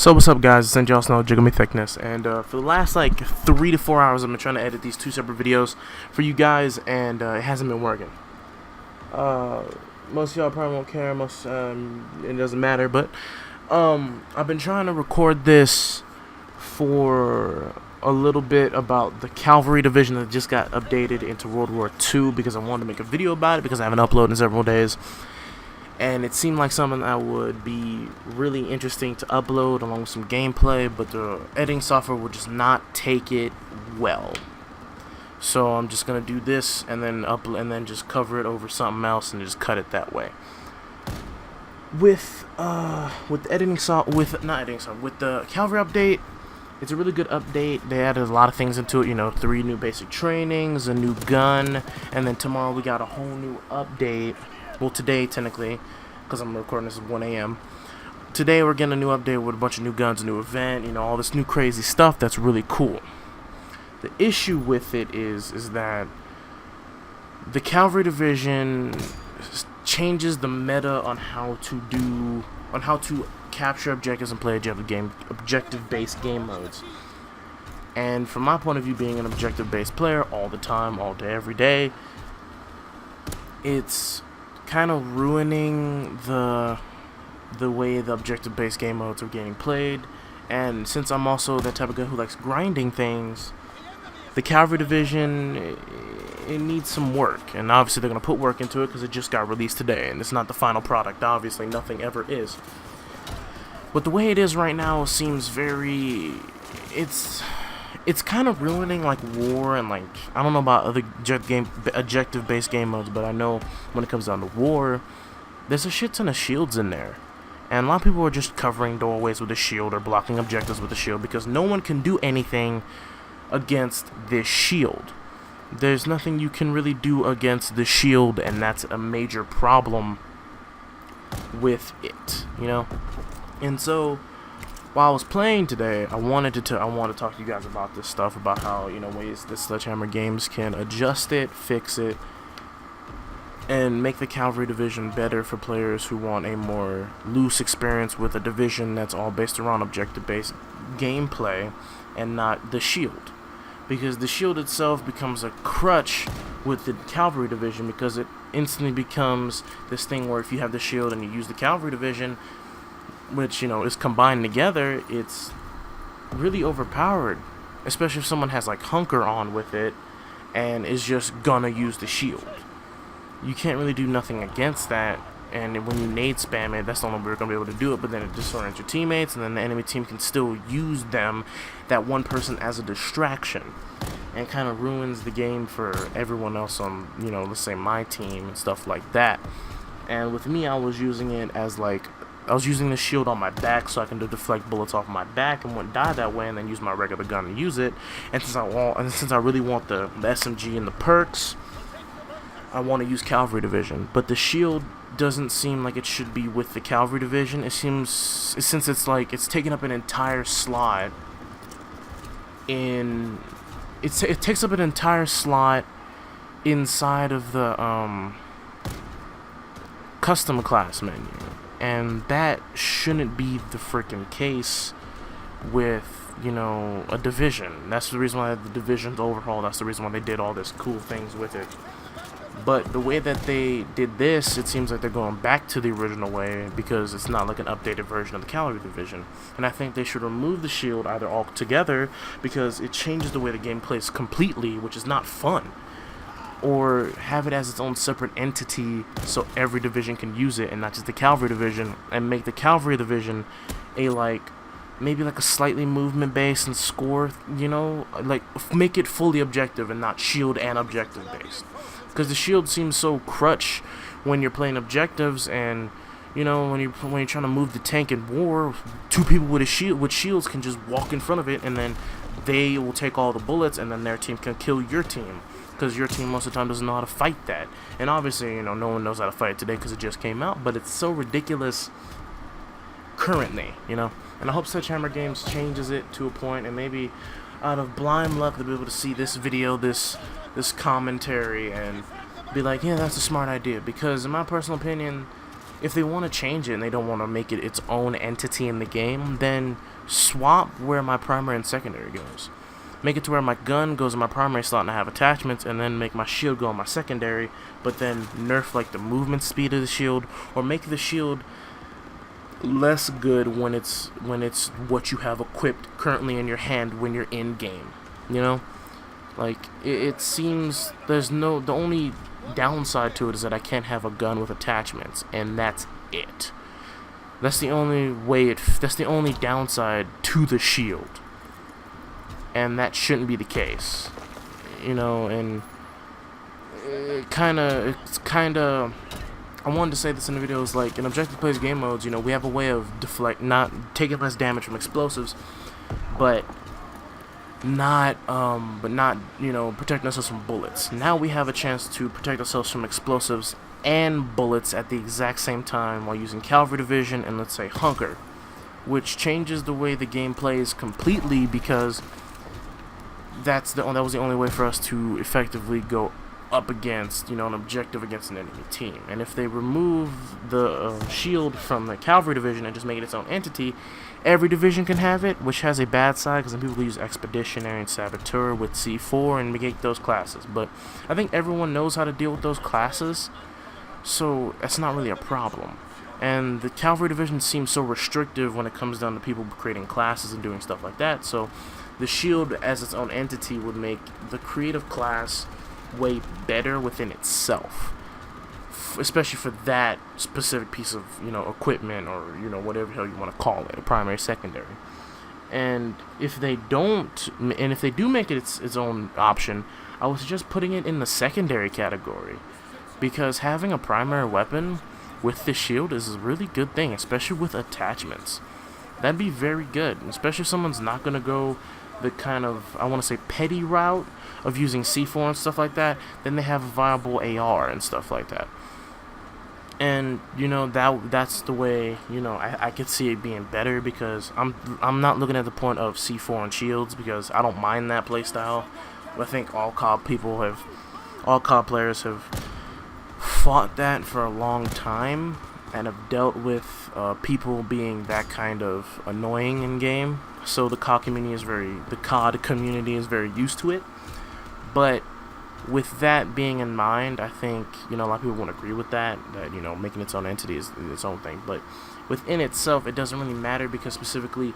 So what's up, guys? It's St. Snow, Jigamy Thickness, and for the last like 3 to 4 hours I've been trying to edit these two separate videos for you guys, and it hasn't been working. Most of y'all probably won't care, it doesn't matter, but I've been trying to record this for a little bit about the Calvary division that just got updated into World War II, because I wanted to make a video about it because I haven't uploaded in several days. And it seemed like something that would be really interesting to upload along with some gameplay, but the editing software would just not take it well. So I'm just gonna do this and then just cover it over something else and just cut it that way. With the Calvary update, it's a really good update. They added a lot of things into it, 3 new basic trainings, a new gun, and then tomorrow we got a whole new update. Well, today, technically, because I'm recording this at 1 a.m. Today, we're getting a new update with a bunch of new guns, a new event, all this new crazy stuff that's really cool. The issue with it is that the Calvary division changes the meta on how to capture objectives and play objective-based game modes. And from my point of view, being an objective-based player all the time, all day, every day, it's kind of ruining the way the objective-based game modes are getting played. And since I'm also the type of guy who likes grinding things, the Calvary division, it needs some work, and obviously they're going to put work into it because it just got released today, and it's not the final product. Obviously nothing ever is, but the way it is right now seems very, it's kind of ruining like war, and like, I don't know about other objective-based game modes, but I know when it comes down to war, there's a shit ton of shields in there, and a lot of people are just covering doorways with a shield or blocking objectives with a shield because no one can do anything against this shield. There's nothing you can really do against the shield, and that's a major problem with it, And so, while I was playing today, I want to talk to you guys about this stuff, about how, ways that Sledgehammer Games can adjust it, fix it, and make the Calvary division better for players who want a more loose experience with a division that's all based around objective-based gameplay and not the shield. Because the shield itself becomes a crutch with the Calvary division, because it instantly becomes this thing where if you have the shield and you use the Calvary division, which, is combined together, it's really overpowered, especially if someone has like hunker on with it and is just gonna use the shield. You can't really do nothing against that, and when you nade spam it, that's the only way we're gonna be able to do it. But then it disorients your teammates, and then the enemy team can still use that one person as a distraction, and kind of ruins the game for everyone else on, let's say my team and stuff like that. And with me, I was using it as I was using the shield on my back so I can deflect bullets off my back and wouldn't die that way, and then use my regular gun to use it. And since I really want the SMG and the perks, I want to use Calvary division. But the shield doesn't seem like it should be with the Calvary division. It seems, since it's taking up an entire slot in, it takes up an entire slot inside of the custom class menu. And that shouldn't be the freaking case with, a division. That's the reason why the division's overhauled. That's the reason why they did all this cool things with it. But the way that they did this, it seems like they're going back to the original way, because it's not like an updated version of the Calvary division. And I think they should remove the shield either altogether, because it changes the way the game plays completely, which is not fun. Or have it as its own separate entity so every division can use it, and not just the Calvary division, and make the Calvary division maybe a slightly movement based and score, make it fully objective and not shield and objective based. Because the shield seems so crutch when you're playing objectives, and when you're trying to move the tank in war, 2 people with shields can just walk in front of it, and then they will take all the bullets, and then their team can kill your team, because your team most of the time doesn't know how to fight that. And obviously, no one knows how to fight it today because it just came out, but it's so ridiculous currently, And I hope Sledgehammer Games changes it to a point, and maybe out of blind luck they'll be able to see this video, this commentary, and be like, yeah, that's a smart idea. Because in my personal opinion, If they want to change it and they don't want to make it its own entity in the game, then swap where my primary and secondary goes. Make it to where my gun goes in my primary slot and I have attachments, and then make my shield go in my secondary, but then nerf like the movement speed of the shield, or make the shield less good when it's what you have equipped currently in your hand when you're in game. You know, like it seems the only downside to it is that I can't have a gun with attachments, and that's it. That's the only way that's the only downside to the shield, and that shouldn't be the case, you know. And it's kind of I wanted to say this in the video, is like in objective plays game modes, you know, we have a way of not taking less damage from explosives, but not you know, protecting ourselves from bullets. Now we have a chance to protect ourselves from explosives and bullets at the exact same time while using Calvary Division and, let's say, Hunker, which changes the way the game plays completely, because that was the only way for us to effectively go up against, you know, an objective against an enemy team. And if they remove the shield from the Calvary Division and just make it its own entity, every division can have it, which has a bad side because some people use Expeditionary and Saboteur with C4 and negate those classes. But I think everyone knows how to deal with those classes, so that's not really a problem. And the Calvary Division seems so restrictive when it comes down to people creating classes and doing stuff like that, so the shield as its own entity would make the creative class way better within itself, especially for that specific piece of, you know, equipment, or, you know, whatever hell you want to call it, a primary, secondary. And if they do make it its own option, I would suggest putting it in the secondary category, because having a primary weapon with the shield is a really good thing, especially with attachments. That'd be very good, especially if someone's not going to go the kind of, I want to say, petty route of using C4 and stuff like that. Then they have a viable AR and stuff like that. And, you know, that's the way, you know, I could see it being better, because I'm not looking at the point of C4 and shields, because I don't mind that playstyle. I think all COD players have fought that for a long time and have dealt with people being that kind of annoying in game. So the COD community is very used to it. But with that being in mind, I think, you know, a lot of people won't agree with that, you know, making its own entity is its own thing. But within itself, it doesn't really matter, because specifically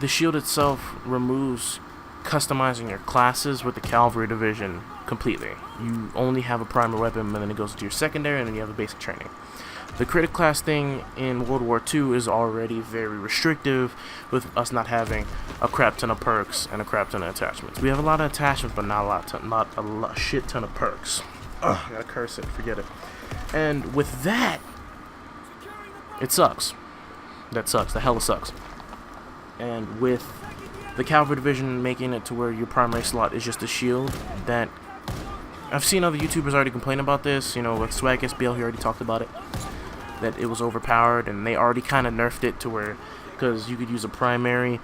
the shield itself removes customizing your classes with the Calvary Division completely. You only have a primary weapon, and then it goes to your secondary, and then you have a basic training. The critic class thing in World War II is already very restrictive, with us not having a crap ton of perks and a crap ton of attachments. We have a lot of attachments, but not a shit ton of perks. Ugh, I gotta curse it, forget it. And with that, it sucks. That sucks. The hell sucks. And with the Calvary Division making it to where your primary slot is just a shield, that I've seen other YouTubers already complain about this. You know, with Swag SBL, he already talked about it, that it was overpowered, and they already kind of nerfed it to where, because you could use a primary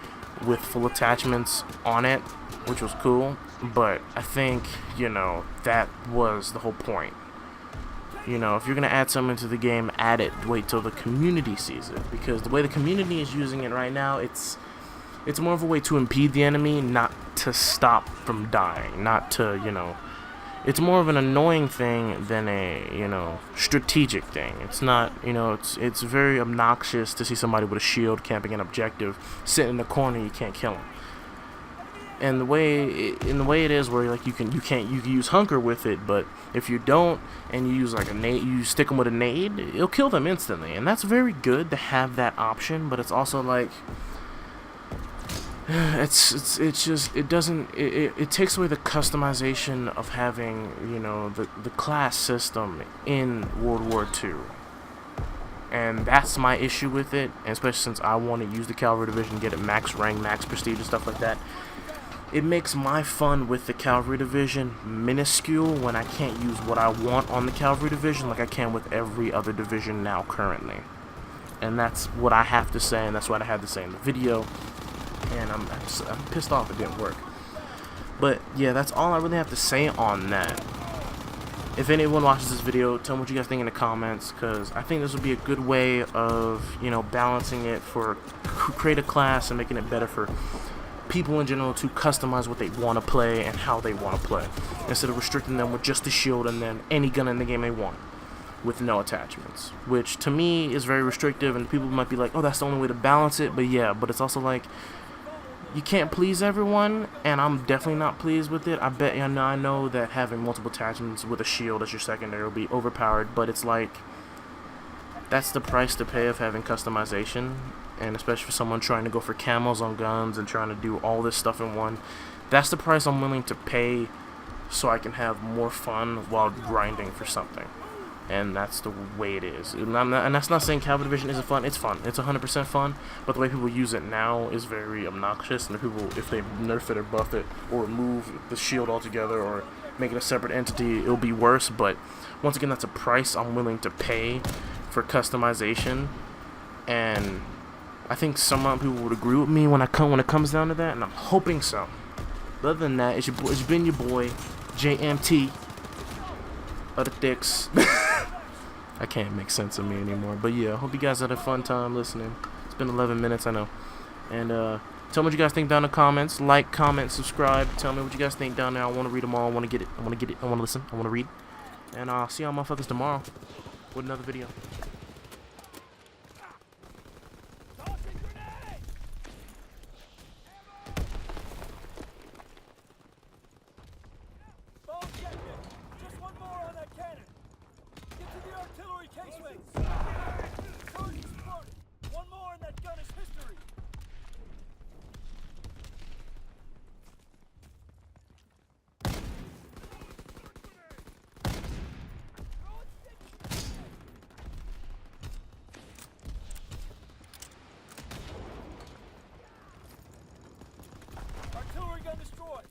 with full attachments on it, which was cool. But I think, you know, that was the whole point. You know, if you're going to add something to the game, add it. Wait till the community sees it, because the way the community is using it right now, it's more of a way to impede the enemy, not to stop from dying, not to, you know, it's more of an annoying thing than a, you know, strategic thing. It's not, you know, it's very obnoxious to see somebody with a shield camping an objective, sitting in the corner, you can't kill him. And the way it is, where like you can use Hunker with it, but if you don't and you use like a nade, you stick them with a nade, it'll kill them instantly, and that's very good to have that option. But it's also like, it takes away the customization of having, you know, the class system in World War II. And that's my issue with it, and especially since I want to use the Calvary Division, get it max rank, max prestige and stuff like that. It makes my fun with the Calvary Division minuscule when I can't use what I want on the Calvary Division like I can with every other division now currently. And that's what I have to say, and that's what I had to say in the video. And I'm pissed off it didn't work. But yeah, that's all I really have to say on that. if anyone watches this video, tell me what you guys think in the comments, because I think this would be a good way of, you know, balancing it for create a class and making it better for people in general to customize what they want to play and how they want to play, instead of restricting them with just the shield and then any gun in the game they want with no attachments, which to me is very restrictive. And people might be like, oh, that's the only way to balance it. But yeah, but it's also like, you can't please everyone, and I'm definitely not pleased with it. I know that having multiple attachments with a shield as your secondary will be overpowered, but it's like, that's the price to pay of having customization. And especially for someone trying to go for camos on guns and trying to do all this stuff in one, that's the price I'm willing to pay so I can have more fun while grinding for something. And that's the way it is. And that's not saying Calvary Division isn't fun. It's fun. It's 100% fun. But the way people use it now is very obnoxious. And if they nerf it or buff it or remove the shield altogether or make it a separate entity, it'll be worse. But once again, that's a price I'm willing to pay for customization. And I think some people would agree with me when it comes down to that. And I'm hoping so. But other than that, it's been your boy, JMT. Other dicks. I can't make sense of me anymore. But yeah, I hope you guys had a fun time listening. It's been 11 minutes, I know. And tell me what you guys think down in the comments. Like, comment, subscribe. Tell me what you guys think down there. I want to read them all. I want to get it. I want to listen. I want to read. And I'll see y'all motherfuckers tomorrow with another video. Artillery caseway! Charge is started! One more and that gun is history! Artillery gun destroyed!